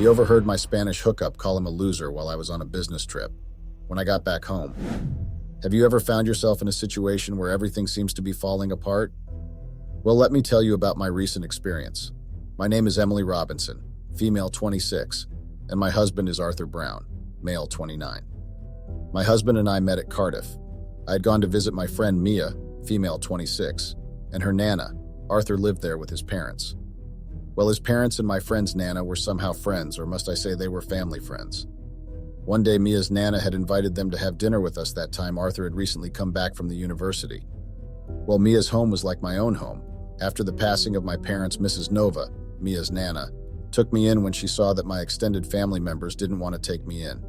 He overheard my Spanish hookup call him a loser while I was on a business trip. When I got back home, have you ever found yourself in a situation where everything seems to be falling apart? Well, let me tell you about my recent experience. My name is Emily Robinson, female 26, and my husband is Arthur Brown, male 29. My husband and I met at Cardiff. I had gone to visit my friend Mia, female 26, and her Nana. Arthur lived there with his parents. Well, his parents and my friend's Nana were somehow friends, or must I say they were family friends. One day, Mia's Nana had invited them to have dinner with us that time Arthur had recently come back from the university. Well, Mia's home was like my own home. After the passing of my parents, Mrs. Nova, Mia's Nana, took me in when she saw that my extended family members didn't want to take me in.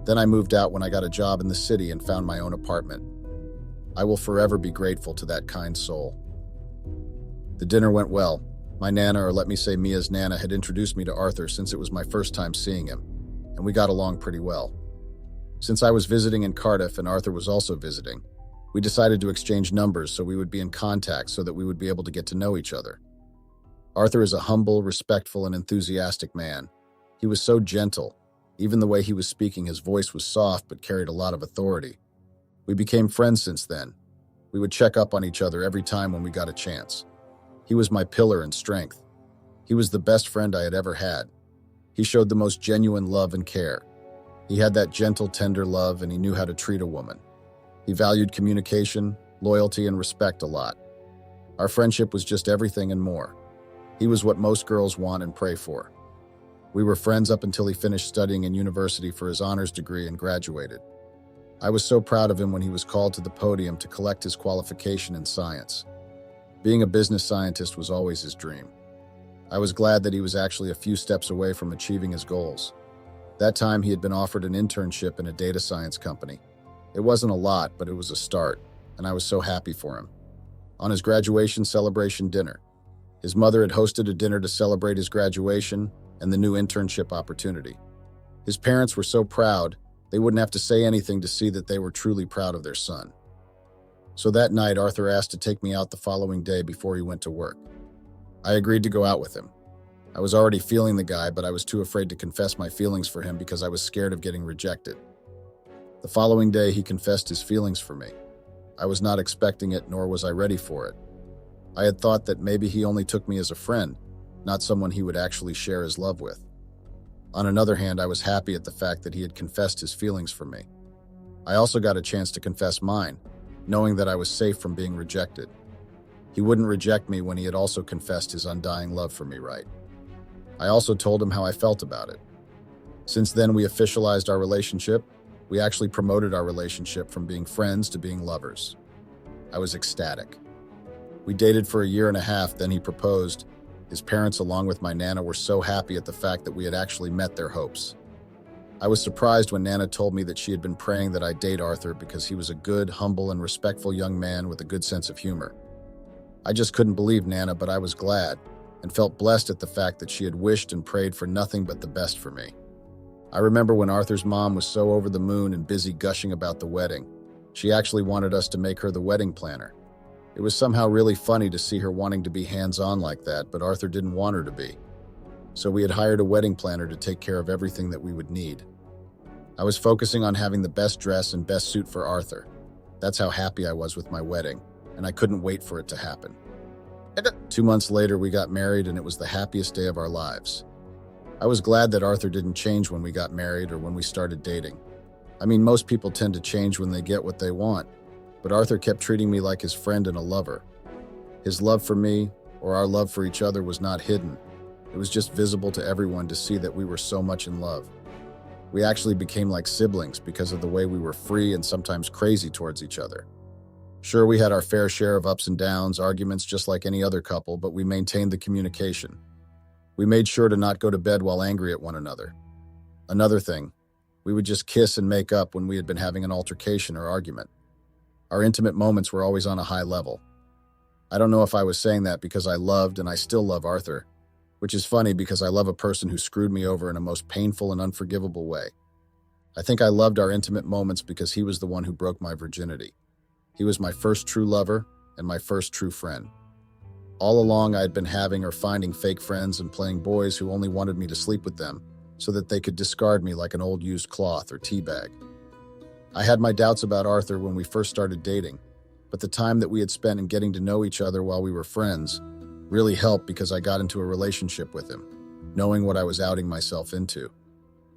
Then I moved out when I got a job in the city and found my own apartment. I will forever be grateful to that kind soul. The dinner went well. My Nana, or let me say Mia's Nana, had introduced me to Arthur since it was my first time seeing him, and we got along pretty well. Since I was visiting in Cardiff and Arthur was also visiting, we decided to exchange numbers so we would be in contact so that we would be able to get to know each other. Arthur is a humble, respectful, and enthusiastic man. He was so gentle. Even the way he was speaking, his voice was soft but carried a lot of authority. We became friends since then. We would check up on each other every time when we got a chance. He was my pillar and strength. He was the best friend I had ever had. He showed the most genuine love and care. He had that gentle, tender love, and he knew how to treat a woman. He valued communication, loyalty, and respect a lot. Our friendship was just everything and more. He was what most girls want and pray for. We were friends up until he finished studying in university for his honors degree and graduated. I was so proud of him when he was called to the podium to collect his qualification in science. Being a business scientist was always his dream. I was glad that he was actually a few steps away from achieving his goals. That time he had been offered an internship in a data science company. It wasn't a lot, but it was a start, and I was so happy for him. On his graduation celebration dinner, his mother had hosted a dinner to celebrate his graduation and the new internship opportunity. His parents were so proud, they wouldn't have to say anything to see that they were truly proud of their son. So that night, Arthur asked to take me out the following day before he went to work. I agreed to go out with him. I was already feeling the guy, but I was too afraid to confess my feelings for him because I was scared of getting rejected. The following day, he confessed his feelings for me. I was not expecting it, nor was I ready for it. I had thought that maybe he only took me as a friend, not someone he would actually share his love with. On another hand, I was happy at the fact that he had confessed his feelings for me. I also got a chance to confess mine, knowing that I was safe from being rejected. He wouldn't reject me when he had also confessed his undying love for me, right? I also told him how I felt about it. Since then, we officialized our relationship. We actually promoted our relationship from being friends to being lovers. I was ecstatic. We dated for a year and a half, then he proposed. His parents, along with my Nana, were so happy at the fact that we had actually met their hopes. I was surprised when Nana told me that she had been praying that I date Arthur because he was a good, humble, and respectful young man with a good sense of humor. I just couldn't believe Nana, but I was glad and felt blessed at the fact that she had wished and prayed for nothing but the best for me. I remember when Arthur's mom was so over the moon and busy gushing about the wedding. She actually wanted us to make her the wedding planner. It was somehow really funny to see her wanting to be hands-on like that, but Arthur didn't want her to be. So we had hired a wedding planner to take care of everything that we would need. I was focusing on having the best dress and best suit for Arthur. That's how happy I was with my wedding, and I couldn't wait for it to happen. 2 months later, we got married, and it was the happiest day of our lives. I was glad that Arthur didn't change when we got married or when we started dating. I mean, most people tend to change when they get what they want, but Arthur kept treating me like his friend and a lover. His love for me, or our love for each other, was not hidden. It was just visible to everyone to see that we were so much in love. We actually became like siblings because of the way we were free and sometimes crazy towards each other. Sure, we had our fair share of ups and downs, arguments just like any other couple, but we maintained the communication. We made sure to not go to bed while angry at one another. Another thing, we would just kiss and make up when we had been having an altercation or argument. Our intimate moments were always on a high level. I don't know if I was saying that because I loved and I still love Arthur, which is funny because I love a person who screwed me over in a most painful and unforgivable way. I think I loved our intimate moments because he was the one who broke my virginity. He was my first true lover and my first true friend. All along, I had been having or finding fake friends and playing boys who only wanted me to sleep with them, so that they could discard me like an old used cloth or tea bag. I had my doubts about Arthur when we first started dating, but the time that we had spent in getting to know each other while we were friends really helped because I got into a relationship with him, knowing what I was outing myself into.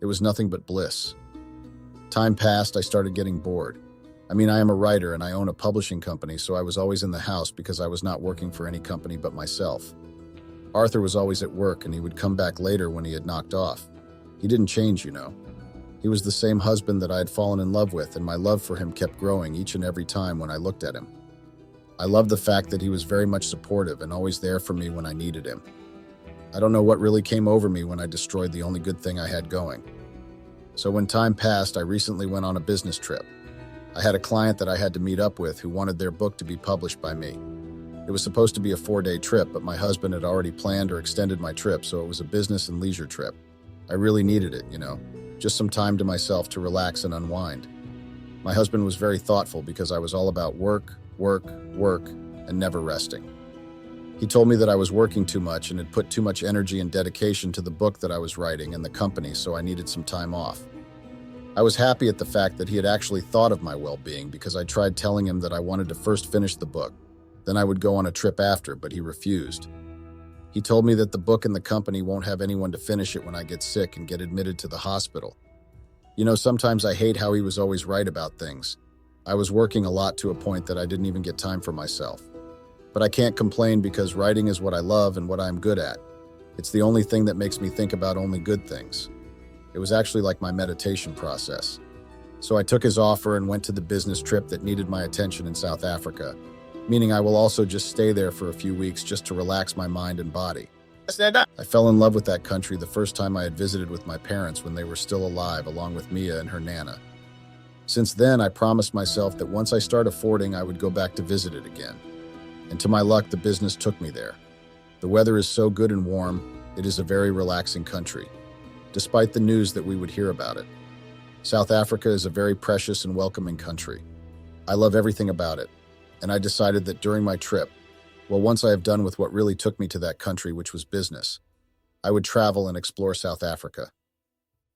It was nothing but bliss. Time passed, I started getting bored. I mean, I am a writer and I own a publishing company, so I was always in the house because I was not working for any company but myself. Arthur was always at work and he would come back later when he had knocked off. He didn't change, you know. He was the same husband that I had fallen in love with, and my love for him kept growing each and every time when I looked at him. I loved the fact that he was very much supportive and always there for me when I needed him. I don't know what really came over me when I destroyed the only good thing I had going. So when time passed, I recently went on a business trip. I had a client that I had to meet up with who wanted their book to be published by me. It was supposed to be a 4-day trip, but my husband had already planned or extended my trip, so it was a business and leisure trip. I really needed it, you know, just some time to myself to relax and unwind. My husband was very thoughtful because I was all about work, work, work, and never resting. He told me that I was working too much and had put too much energy and dedication to the book that I was writing and the company, so I needed some time off. I was happy at the fact that he had actually thought of my well-being because I tried telling him that I wanted to first finish the book, then I would go on a trip after, but he refused. He told me that the book and the company won't have anyone to finish it when I get sick and get admitted to the hospital. You know, sometimes I hate how he was always right about things. I was working a lot to a point that I didn't even get time for myself. But I can't complain because writing is what I love and what I'm good at. It's the only thing that makes me think about only good things. It was actually like my meditation process. So I took his offer and went to the business trip that needed my attention in South Africa, meaning I will also just stay there for a few weeks just to relax my mind and body. I fell in love with that country the first time I had visited with my parents when they were still alive, along with Mia and her Nana. Since then, I promised myself that once I start affording, I would go back to visit it again. And to my luck, the business took me there. The weather is so good and warm, it is a very relaxing country, despite the news that we would hear about it. South Africa is a very precious and welcoming country. I love everything about it, and I decided that during my trip, well, once I have done with what really took me to that country, which was business, I would travel and explore South Africa.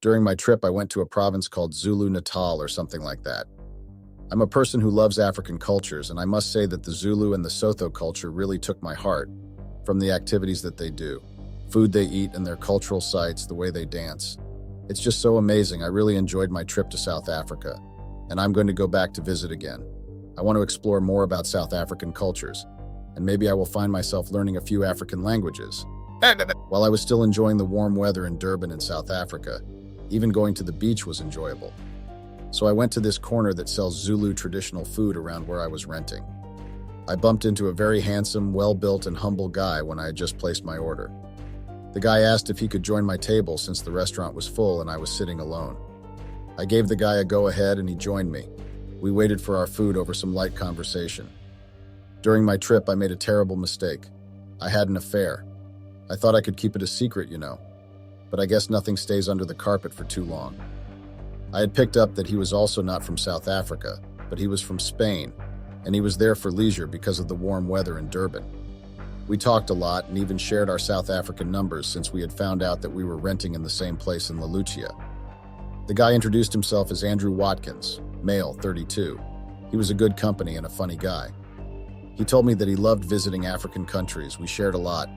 During my trip, I went to a province called Zulu Natal or something like that. I'm a person who loves African cultures, and I must say that the Zulu and the Sotho culture really took my heart, from the activities that they do, food they eat, and their cultural sites, the way they dance. It's just so amazing. I really enjoyed my trip to South Africa, and I'm going to go back to visit again. I want to explore more about South African cultures, and maybe I will find myself learning a few African languages. While I was still enjoying the warm weather in Durban in South Africa, even going to the beach was enjoyable. So I went to this corner that sells Zulu traditional food around where I was renting. I bumped into a very handsome, well-built, and humble guy when I had just placed my order. The guy asked if he could join my table since the restaurant was full and I was sitting alone. I gave the guy a go-ahead and he joined me. We waited for our food over some light conversation. During my trip, I made a terrible mistake. I had an affair. I thought I could keep it a secret, you know, but I guess nothing stays under the carpet for too long. I had picked up that he was also not from South Africa, but he was from Spain, and he was there for leisure because of the warm weather in Durban. We talked a lot and even shared our South African numbers since we had found out that we were renting in the same place in La Lucia. The guy introduced himself as Andrew Watkins, male, 32. He was a good company and a funny guy. He told me that he loved visiting African countries. We shared a lot,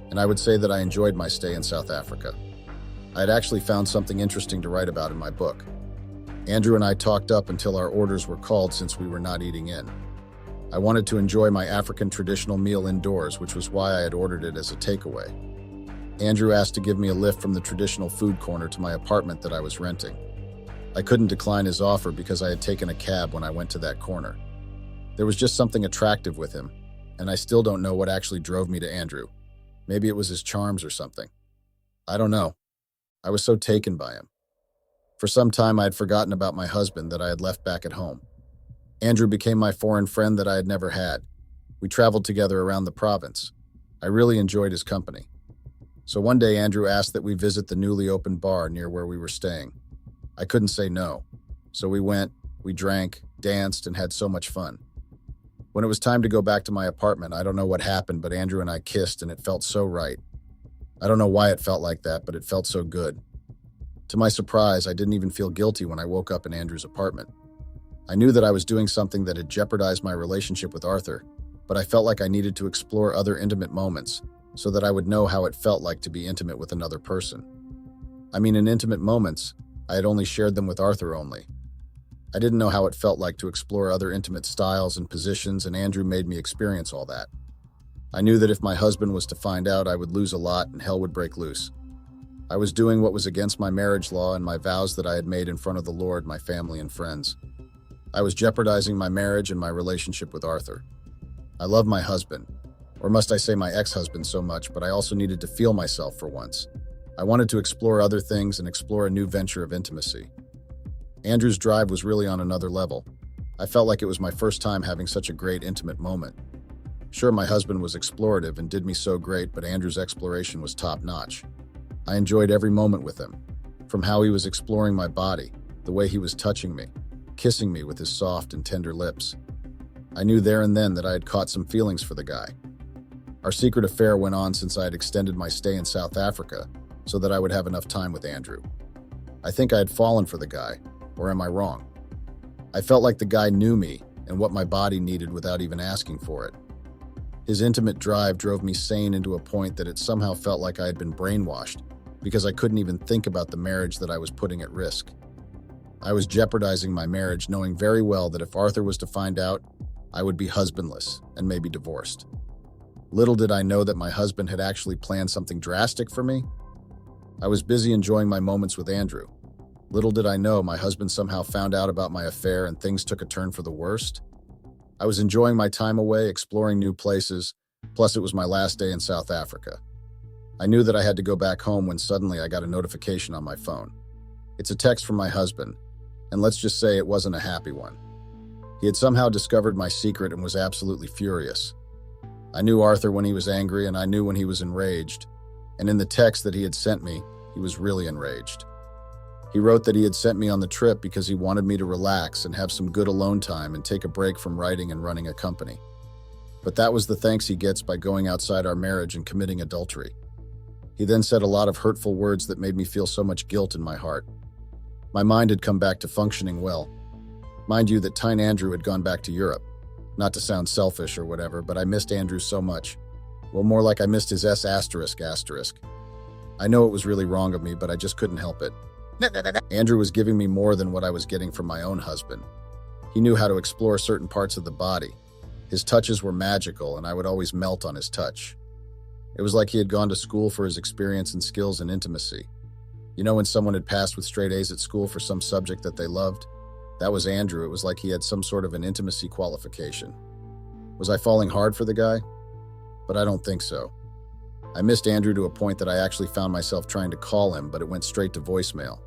and I would say that I enjoyed my stay in South Africa. I had actually found something interesting to write about in my book. Andrew and I talked up until our orders were called since we were not eating in. I wanted to enjoy my African traditional meal indoors, which was why I had ordered it as a takeaway. Andrew asked to give me a lift from the traditional food corner to my apartment that I was renting. I couldn't decline his offer because I had taken a cab when I went to that corner. There was just something attractive with him, and I still don't know what actually drove me to Andrew. Maybe it was his charms or something. I don't know. I was so taken by him. For some time, I had forgotten about my husband that I had left back at home. Andrew became my foreign friend that I had never had. We traveled together around the province. I really enjoyed his company. So one day, Andrew asked that we visit the newly opened bar near where we were staying. I couldn't say no. So we went, we drank, danced, and had so much fun. When it was time to go back to my apartment, I don't know what happened, but Andrew and I kissed, and it felt so right. I don't know why it felt like that, but it felt so good. To my surprise, I didn't even feel guilty when I woke up in Andrew's apartment. I knew that I was doing something that had jeopardized my relationship with Arthur, but I felt like I needed to explore other intimate moments so that I would know how it felt like to be intimate with another person. I mean, in intimate moments, I had only shared them with Arthur only. I didn't know how it felt like to explore other intimate styles and positions, and Andrew made me experience all that. I knew that if my husband was to find out, I would lose a lot and hell would break loose. I was doing what was against my marriage law and my vows that I had made in front of the Lord, my family, and friends. I was jeopardizing my marriage and my relationship with Arthur. I love my husband, or must I say my ex-husband, so much, but I also needed to feel myself for once. I wanted to explore other things and explore a new venture of intimacy. Andrew's drive was really on another level. I felt like it was my first time having such a great intimate moment. Sure, my husband was explorative and did me so great, but Andrew's exploration was top-notch. I enjoyed every moment with him, from how he was exploring my body, the way he was touching me, kissing me with his soft and tender lips. I knew there and then that I had caught some feelings for the guy. Our secret affair went on since I had extended my stay in South Africa so that I would have enough time with Andrew. I think I had fallen for the guy, or am I wrong? I felt like the guy knew me and what my body needed without even asking for it. His intimate drive drove me sane into a point that it somehow felt like I had been brainwashed because I couldn't even think about the marriage that I was putting at risk. I was jeopardizing my marriage, knowing very well that if Arthur was to find out, I would be husbandless and maybe divorced. Little did I know that my husband had actually planned something drastic for me. I was busy enjoying my moments with Andrew. Little did I know my husband somehow found out about my affair and things took a turn for the worst. I was enjoying my time away, exploring new places, plus it was my last day in South Africa. I knew that I had to go back home when suddenly I got a notification on my phone. It's a text from my husband, and let's just say it wasn't a happy one. He had somehow discovered my secret and was absolutely furious. I knew Arthur when he was angry, and I knew when he was enraged. And in the text that he had sent me, he was really enraged. He wrote that he had sent me on the trip because he wanted me to relax and have some good alone time and take a break from writing and running a company. But that was the thanks he gets by going outside our marriage and committing adultery. He then said a lot of hurtful words that made me feel so much guilt in my heart. My mind had come back to functioning well. Mind you that Tyne Andrew had gone back to Europe. Not to sound selfish or whatever, but I missed Andrew so much. Well, more like I missed his S***. I know it was really wrong of me, but I just couldn't help it. Andrew was giving me more than what I was getting from my own husband. He knew how to explore certain parts of the body. His touches were magical, and I would always melt on his touch. It was like he had gone to school for his experience and skills in intimacy. You know when someone had passed with straight A's at school for some subject that they loved? That was Andrew. It was like he had some sort of an intimacy qualification. Was I falling hard for the guy? But I don't think so. I missed Andrew to a point that I actually found myself trying to call him, but it went straight to voicemail.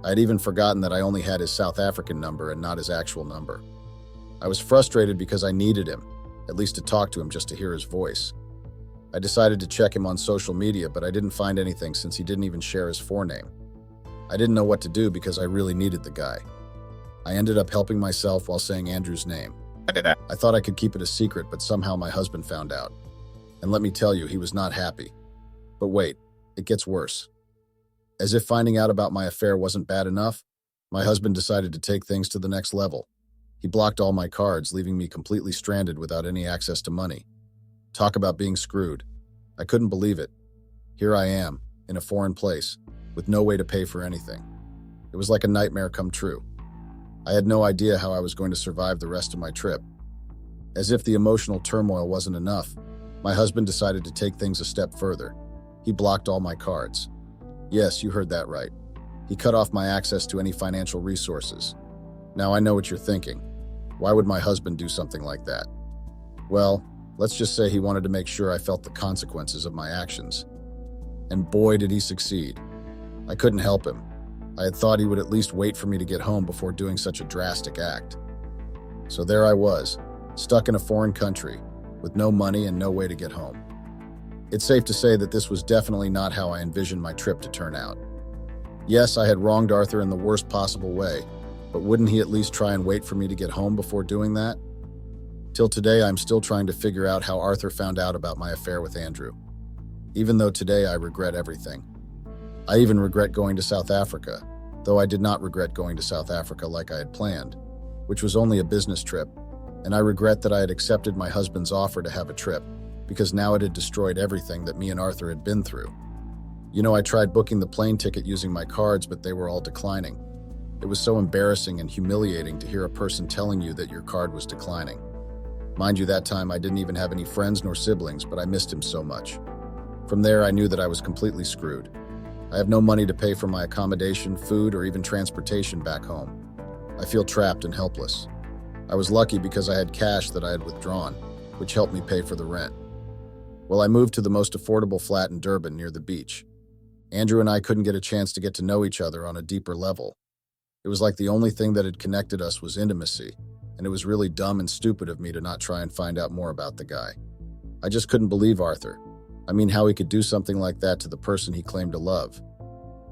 I had even forgotten that I only had his South African number and not his actual number. I was frustrated because I needed him, at least to talk to him just to hear his voice. I decided to check him on social media, but I didn't find anything since he didn't even share his forename. I didn't know what to do because I really needed the guy. I ended up helping myself while saying Andrew's name. I thought I could keep it a secret, but somehow my husband found out. And let me tell you, he was not happy. But wait, it gets worse. As if finding out about my affair wasn't bad enough, my husband decided to take things to the next level. He blocked all my cards, leaving me completely stranded without any access to money. Talk about being screwed. I couldn't believe it. Here I am, in a foreign place, with no way to pay for anything. It was like a nightmare come true. I had no idea how I was going to survive the rest of my trip. As if the emotional turmoil wasn't enough, my husband decided to take things a step further. He blocked all my cards. Yes, you heard that right. He cut off my access to any financial resources. Now I know what you're thinking. Why would my husband do something like that? Well, let's just say he wanted to make sure I felt the consequences of my actions. And boy, did he succeed. I couldn't help him. I had thought he would at least wait for me to get home before doing such a drastic act. So there I was, stuck in a foreign country, with no money and no way to get home. It's safe to say that this was definitely not how I envisioned my trip to turn out. Yes, I had wronged Arthur in the worst possible way, but wouldn't he at least try and wait for me to get home before doing that? Till today, I'm still trying to figure out how Arthur found out about my affair with Andrew. Even though today I regret everything. I even regret going to South Africa, though I did not regret going to South Africa like I had planned, which was only a business trip, and I regret that I had accepted my husband's offer to have a trip, because now it had destroyed everything that me and Arthur had been through. You know, I tried booking the plane ticket using my cards, but they were all declining. It was so embarrassing and humiliating to hear a person telling you that your card was declining. Mind you, that time I didn't even have any friends nor siblings, but I missed him so much. From there, I knew that I was completely screwed. I have no money to pay for my accommodation, food, or even transportation back home. I feel trapped and helpless. I was lucky because I had cash that I had withdrawn, which helped me pay for the rent. Well, I moved to the most affordable flat in Durban near the beach. Andrew and I couldn't get a chance to get to know each other on a deeper level. It was like the only thing that had connected us was intimacy, and it was really dumb and stupid of me to not try and find out more about the guy. I just couldn't believe Arthur. I mean, how he could do something like that to the person he claimed to love.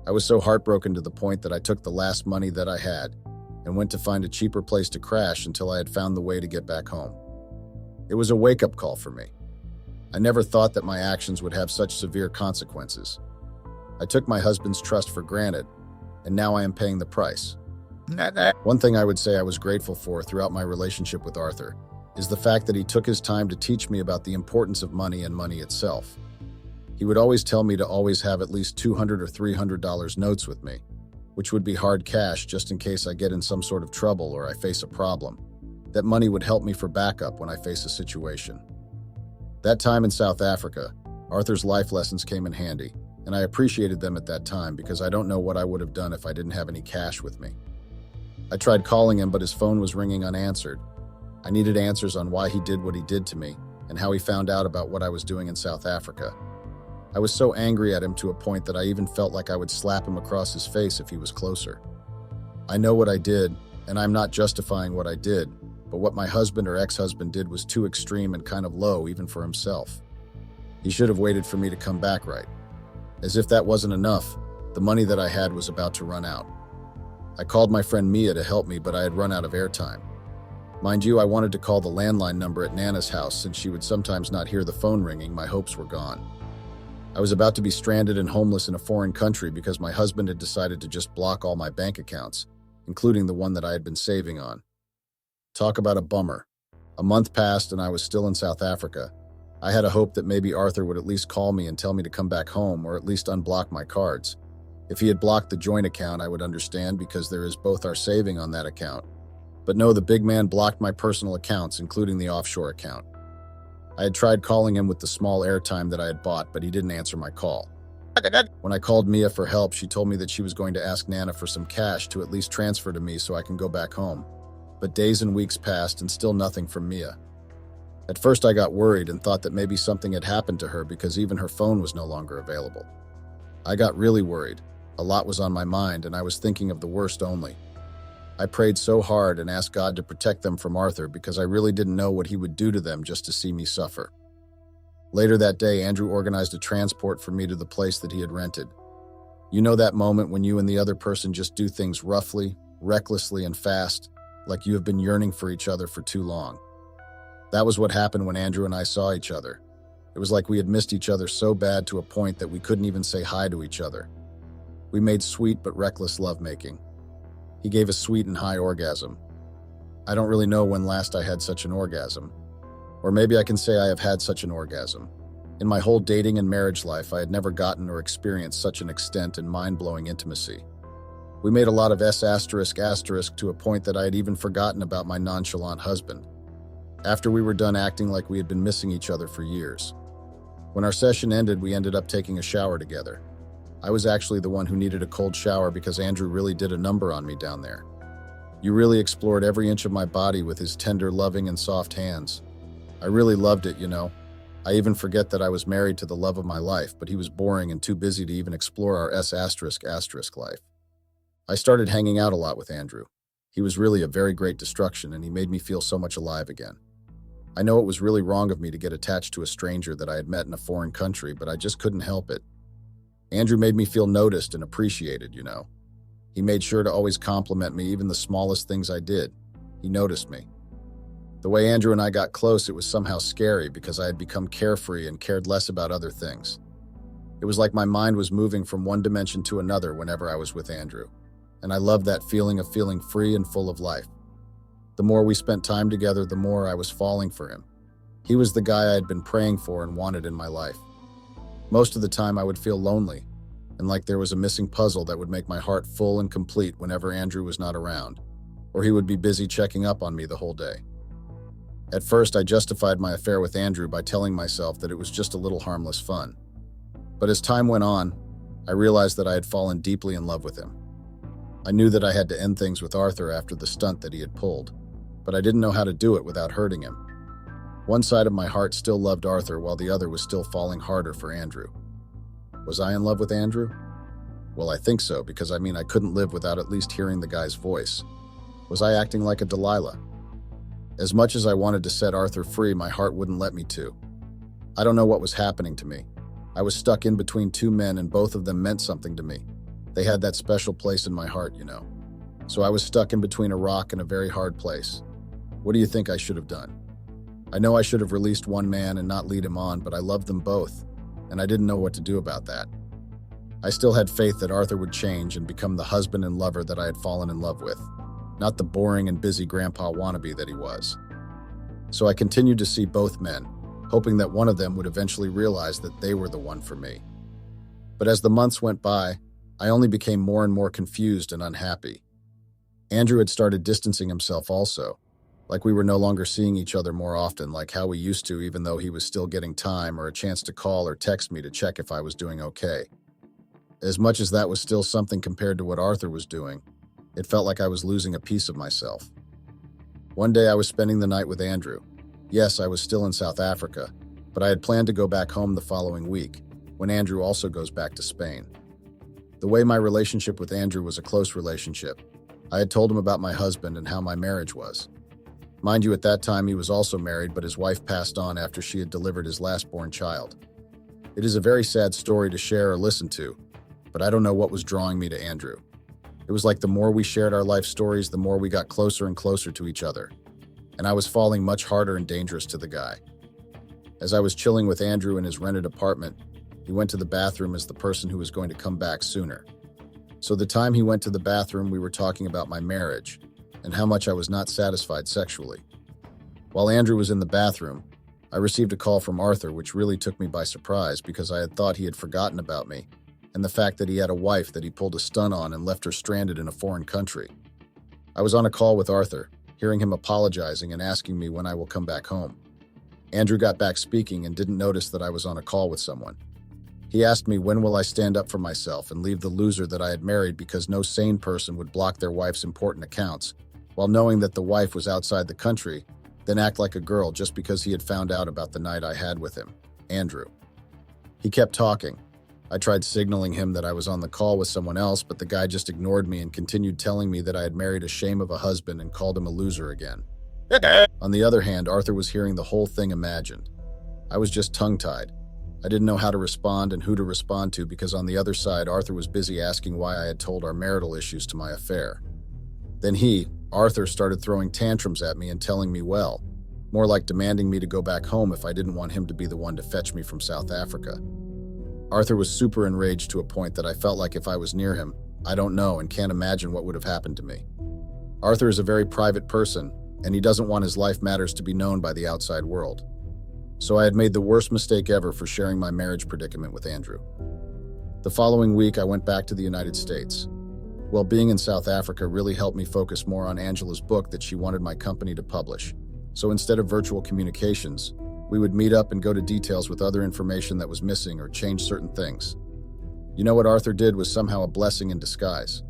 I was so heartbroken to the point that I took the last money that I had and went to find a cheaper place to crash until I had found the way to get back home. It was a wake-up call for me. I never thought that my actions would have such severe consequences. I took my husband's trust for granted, and now I am paying the price. One thing I would say I was grateful for throughout my relationship with Arthur is the fact that he took his time to teach me about the importance of money and money itself. He would always tell me to always have at least $200 or $300 notes with me, which would be hard cash just in case I get in some sort of trouble or I face a problem. That money would help me for backup when I face a situation. That time in South Africa, Arthur's life lessons came in handy, and I appreciated them at that time because I don't know what I would have done if I didn't have any cash with me. I tried calling him, but his phone was ringing unanswered. I needed answers on why he did what he did to me and how he found out about what I was doing in South Africa. I was so angry at him to a point that I even felt like I would slap him across his face if he was closer. I know what I did, and I'm not justifying what I did, but what my husband or ex-husband did was too extreme and kind of low even for himself. He should have waited for me to come back right. As if that wasn't enough, the money that I had was about to run out. I called my friend Mia to help me, but I had run out of airtime. Mind you, I wanted to call the landline number at Nana's house since she would sometimes not hear the phone ringing. My hopes were gone. I was about to be stranded and homeless in a foreign country because my husband had decided to just block all my bank accounts, including the one that I had been saving on. Talk about a bummer. A month passed and I was still in South Africa. I had a hope that maybe Arthur would at least call me and tell me to come back home or at least unblock my cards. If he had blocked the joint account, I would understand because there is both our saving on that account. But no, the big man blocked my personal accounts, including the offshore account. I had tried calling him with the small airtime that I had bought, but he didn't answer my call. When I called Mia for help, she told me that she was going to ask Nana for some cash to at least transfer to me so I can go back home. But days and weeks passed and still nothing from Mia. At first I got worried and thought that maybe something had happened to her because even her phone was no longer available. I got really worried. A lot was on my mind and I was thinking of the worst only. I prayed so hard and asked God to protect them from Arthur because I really didn't know what he would do to them just to see me suffer. Later that day, Andrew organized a transport for me to the place that he had rented. You know that moment when you and the other person just do things roughly, recklessly, and fast, like you have been yearning for each other for too long. That was what happened when Andrew and I saw each other. It was like we had missed each other so bad to a point that we couldn't even say hi to each other. We made sweet but reckless lovemaking. He gave a sweet and high orgasm. I don't really know when last I had such an orgasm. Or maybe I can say I have had such an orgasm. In my whole dating and marriage life, I had never gotten or experienced such an extent and mind-blowing intimacy. We made a lot of S*** to a point that I had even forgotten about my nonchalant husband. After we were done acting like we had been missing each other for years. When our session ended, we ended up taking a shower together. I was actually the one who needed a cold shower because Andrew really did a number on me down there. You really explored every inch of my body with his tender, loving, and soft hands. I really loved it, you know. I even forget that I was married to the love of my life, but he was boring and too busy to even explore our S*** life. I started hanging out a lot with Andrew. He was really a very great distraction and he made me feel so much alive again. I know it was really wrong of me to get attached to a stranger that I had met in a foreign country, but I just couldn't help it. Andrew made me feel noticed and appreciated, you know. He made sure to always compliment me, even the smallest things I did. He noticed me. The way Andrew and I got close, it was somehow scary because I had become carefree and cared less about other things. It was like my mind was moving from one dimension to another whenever I was with Andrew, and I loved that feeling of feeling free and full of life. The more we spent time together, the more I was falling for him. He was the guy I had been praying for and wanted in my life. Most of the time I would feel lonely, and like there was a missing puzzle that would make my heart full and complete whenever Andrew was not around, or he would be busy checking up on me the whole day. At first, I justified my affair with Andrew by telling myself that it was just a little harmless fun. But as time went on, I realized that I had fallen deeply in love with him. I knew that I had to end things with Arthur after the stunt that he had pulled, but I didn't know how to do it without hurting him. One side of my heart still loved Arthur while the other was still falling harder for Andrew. Was I in love with Andrew? Well, I think so, because I couldn't live without at least hearing the guy's voice. Was I acting like a Delilah? As much as I wanted to set Arthur free, my heart wouldn't let me to. I don't know what was happening to me. I was stuck in between two men, and both of them meant something to me. They had that special place in my heart, you know. So I was stuck in between a rock and a very hard place. What do you think I should have done? I know I should have released one man and not lead him on, but I loved them both, and I didn't know what to do about that. I still had faith that Arthur would change and become the husband and lover that I had fallen in love with, not the boring and busy grandpa wannabe that he was. So I continued to see both men, hoping that one of them would eventually realize that they were the one for me. But as the months went by, I only became more and more confused and unhappy. Andrew had started distancing himself also, like we were no longer seeing each other more often like how we used to, even though he was still getting time or a chance to call or text me to check if I was doing okay. As much as that was still something compared to what Arthur was doing, it felt like I was losing a piece of myself. One day I was spending the night with Andrew. Yes, I was still in South Africa, but I had planned to go back home the following week, when Andrew also goes back to Spain. The way my relationship with Andrew was a close relationship, I had told him about my husband and how my marriage was. Mind you, at that time he was also married, but his wife passed on after she had delivered his last-born child. It is a very sad story to share or listen to, but I don't know what was drawing me to Andrew. It was like the more we shared our life stories, the more we got closer and closer to each other, and I was falling much harder and dangerous to the guy. As I was chilling with Andrew in his rented apartment, he went to the bathroom as the person who was going to come back sooner. So the time he went to the bathroom, we were talking about my marriage and how much I was not satisfied sexually. While Andrew was in the bathroom, I received a call from Arthur, which really took me by surprise because I had thought he had forgotten about me and the fact that he had a wife that he pulled a stunt on and left her stranded in a foreign country. I was on a call with Arthur, hearing him apologizing and asking me when I will come back home. Andrew got back speaking and didn't notice that I was on a call with someone. He asked me when will I stand up for myself and leave the loser that I had married because no sane person would block their wife's important accounts, while knowing that the wife was outside the country, then act like a girl just because he had found out about the night I had with him, Andrew. He kept talking. I tried signaling him that I was on the call with someone else, but the guy just ignored me and continued telling me that I had married a shame of a husband and called him a loser again. On the other hand, Arthur was hearing the whole thing imagined. I was just tongue-tied. I didn't know how to respond and who to respond to because on the other side, Arthur was busy asking why I had told our marital issues to my affair. Then Arthur, started throwing tantrums at me and telling me, well, more like demanding me to go back home if I didn't want him to be the one to fetch me from South Africa. Arthur was super enraged to a point that I felt like if I was near him, I don't know and can't imagine what would have happened to me. Arthur is a very private person, and he doesn't want his life matters to be known by the outside world. So I had made the worst mistake ever for sharing my marriage predicament with Andrew. The following week, I went back to the United States. Well, being in South Africa really helped me focus more on Angela's book that she wanted my company to publish. So instead of virtual communications, we would meet up and go to details with other information that was missing or change certain things. You know what Arthur did was somehow a blessing in disguise.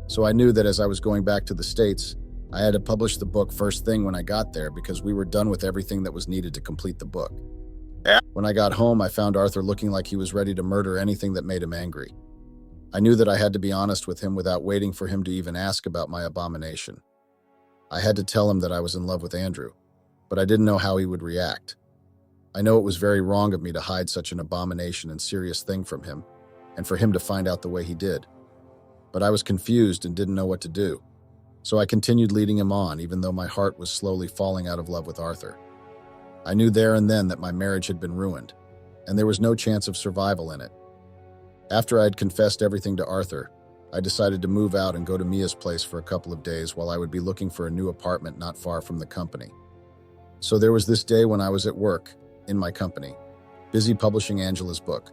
So I knew that as I was going back to the States, I had to publish the book first thing when I got there because we were done with everything that was needed to complete the book. When I got home, I found Arthur looking like he was ready to murder anything that made him angry. I knew that I had to be honest with him without waiting for him to even ask about my abomination. I had to tell him that I was in love with Andrew, but I didn't know how he would react. I know it was very wrong of me to hide such an abomination and serious thing from him, and for him to find out the way he did. But I was confused and didn't know what to do. So I continued leading him on, even though my heart was slowly falling out of love with Arthur. I knew there and then that my marriage had been ruined, and there was no chance of survival in it. After I had confessed everything to Arthur, I decided to move out and go to Mia's place for a couple of days while I would be looking for a new apartment not far from the company. So there was this day when I was at work, in my company, busy publishing Angela's book.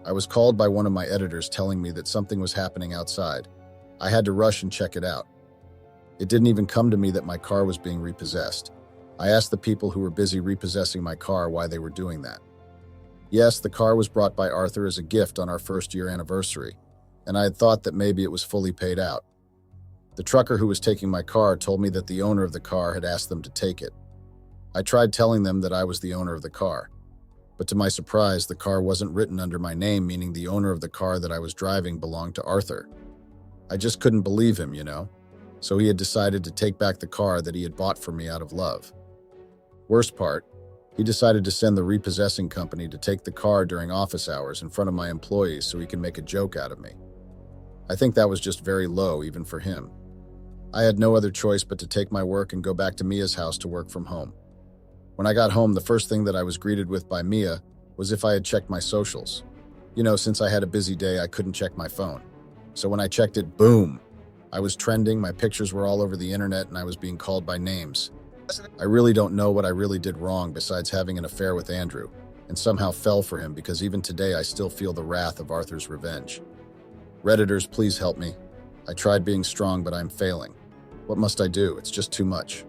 I was called by one of my editors telling me that something was happening outside. I had to rush and check it out. It didn't even come to me that my car was being repossessed. I asked the people who were busy repossessing my car why they were doing that. Yes, the car was brought by Arthur as a gift on our first-year anniversary, and I had thought that maybe it was fully paid out. The trucker who was taking my car told me that the owner of the car had asked them to take it. I tried telling them that I was the owner of the car, but to my surprise, the car wasn't written under my name, meaning the owner of the car that I was driving belonged to Arthur. I just couldn't believe him, So he had decided to take back the car that he had bought for me out of love. Worst part, he decided to send the repossessing company to take the car during office hours in front of my employees so he can make a joke out of me. I think that was just very low, even for him. I had no other choice but to take my work and go back to Mia's house to work from home. When I got home, the first thing that I was greeted with by Mia was if I had checked my socials. Since I had a busy day, I couldn't check my phone. So when I checked it, boom! I was trending, my pictures were all over the internet, and I was being called by names. I really don't know what I really did wrong besides having an affair with Andrew, and somehow fell for him because even today I still feel the wrath of Arthur's revenge. Redditors, please help me. I tried being strong, but I'm failing. What must I do? It's just too much.